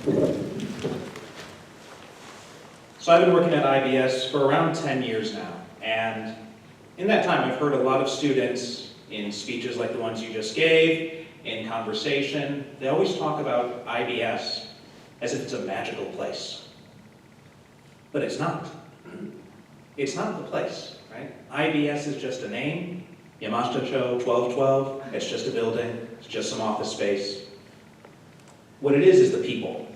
So I've been working at IBS for around 10 years now, and in that time I've heard a lot of students in speeches like the ones you just gave, in conversation, they always talk about IBS as if it's a magical place. But it's not. It's not the place, right? IBS is just a name. Yamashita-cho, 1212, it's just a building, it's just some office space. What it is the people.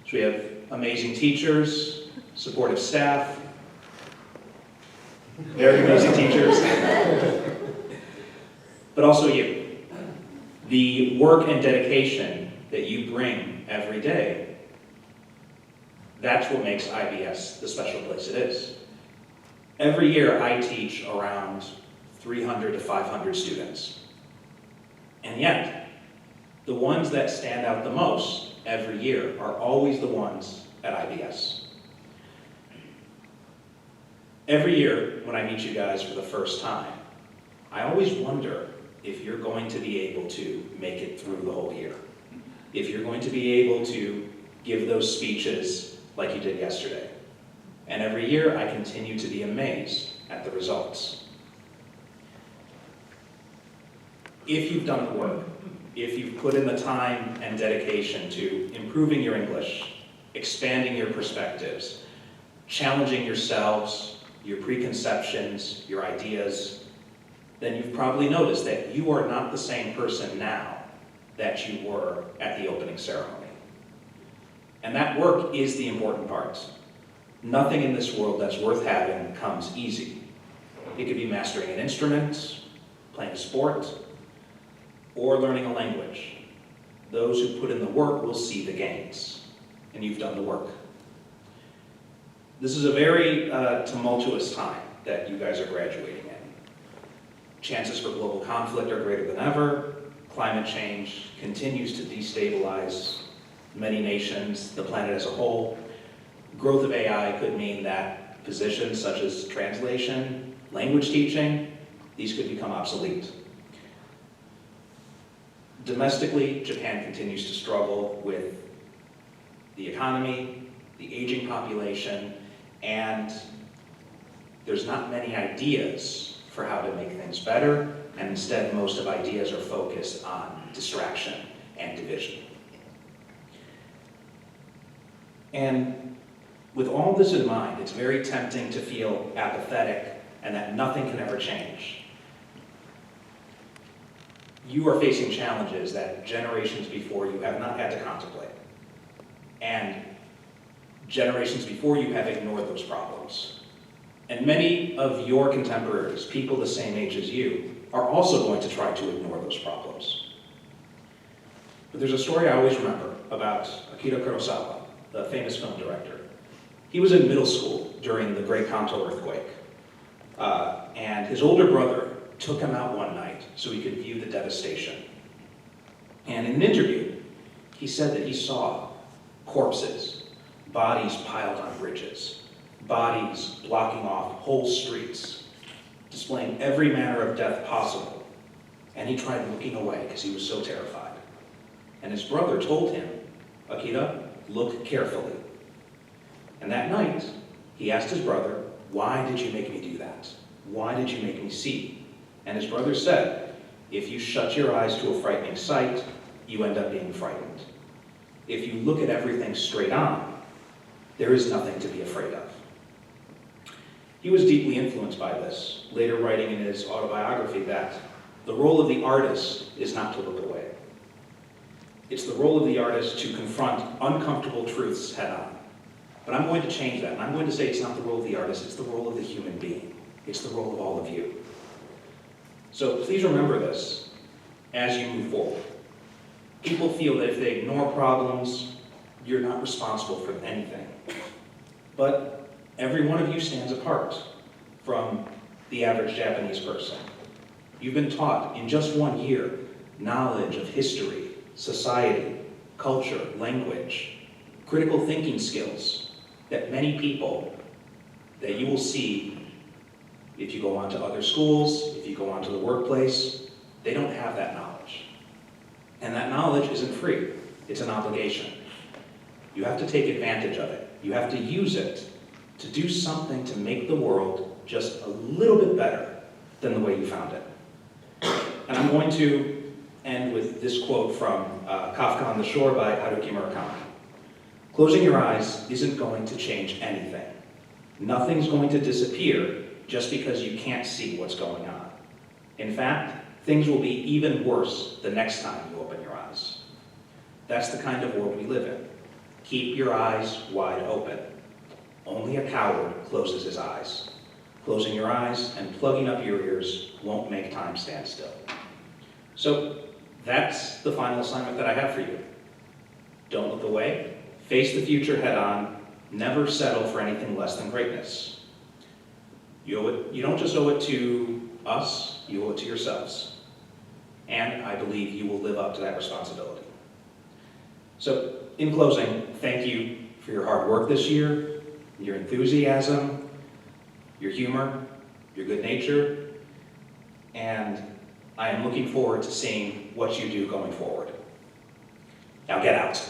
So we have amazing teachers, supportive staff, very amazing teachers, but also you. The work and dedication that you bring every day, that's what makes IBS the special place it is. Every year I teach around 300 to 500 students. And yet, the ones that stand out the most every year are always the ones at IBS. Every year when I meet you guys for the first time, I always wonder if you're going to be able to make it through the whole year. If you're going to be able to give those speeches like you did yesterday. And every year I continue to be amazed at the results. If you've done the work, if you've put in the time and dedication to improving your English, expanding your perspectives, challenging yourselves, your preconceptions, your ideas, then you've probably noticed that you are not the same person now that you were at the opening ceremony. And that work is the important part. Nothing in this world that's worth having comes easy. It could be mastering an instrument, playing a sport, or learning a language. Those who put in the work will see the gains, and you've done the work. This is a very tumultuous time that you guys are graduating in. Chances for global conflict are greater than ever. Climate change continues to destabilize many nations, the planet as a whole. Growth of AI could mean that positions such as translation, language teaching, these could become obsolete. Domestically, Japan continues to struggle with the economy, the aging population, and there's not many ideas for how to make things better, and instead most of ideas are focused on distraction and division. And with all this in mind, it's very tempting to feel apathetic and that nothing can ever change. You are facing challenges that generations before you have not had to contemplate. And generations before you have ignored those problems. And many of your contemporaries, people the same age as you, are also going to try to ignore those problems. But there's a story I always remember about Akira Kurosawa, the famous film director. He was in middle school during the Great Kanto earthquake. And his older brother took him out one night so he could view the devastation. And in an interview, he said that he saw corpses, bodies piled on bridges, bodies blocking off whole streets, displaying every manner of death possible. And he tried looking away because he was so terrified. And his brother told him, "Akira, look carefully." And that night, he asked his brother, "Why did you make me do that? Why did you make me see?" And his brother said, "If you shut your eyes to a frightening sight, you end up being frightened. If you look at everything straight on, there is nothing to be afraid of." He was deeply influenced by this, later writing in his autobiography that the role of the artist is not to look away. It's the role of the artist to confront uncomfortable truths head on. But I'm going to change that, and I'm going to say it's not the role of the artist, it's the role of the human being. It's the role of all of you. So please remember this as you move forward. People feel that if they ignore problems, you're not responsible for anything. But every one of you stands apart from the average Japanese person. You've been taught in just 1 year knowledge of history, society, culture, language, critical thinking skills that many people that you will see if you go on to other schools, if you go on to the workplace, they don't have that knowledge. And that knowledge isn't free, it's an obligation. You have to take advantage of it. You have to use it to do something to make the world just a little bit better than the way you found it. And I'm going to end with this quote from Kafka on the Shore by Haruki Murakami. Closing your eyes isn't going to change anything. Nothing's going to disappear just because you can't see what's going on. In fact, things will be even worse the next time you open your eyes. That's the kind of world we live in. Keep your eyes wide open. Only a coward closes his eyes. Closing your eyes and plugging up your ears won't make time stand still. So that's the final assignment that I have for you. Don't look away. Face the future head on. Never settle for anything less than greatness. You don't just owe it to us, you owe it to yourselves. And I believe you will live up to that responsibility. So, in closing, thank you for your hard work this year, your enthusiasm, your humor, your good nature, and I am looking forward to seeing what you do going forward. Now get out.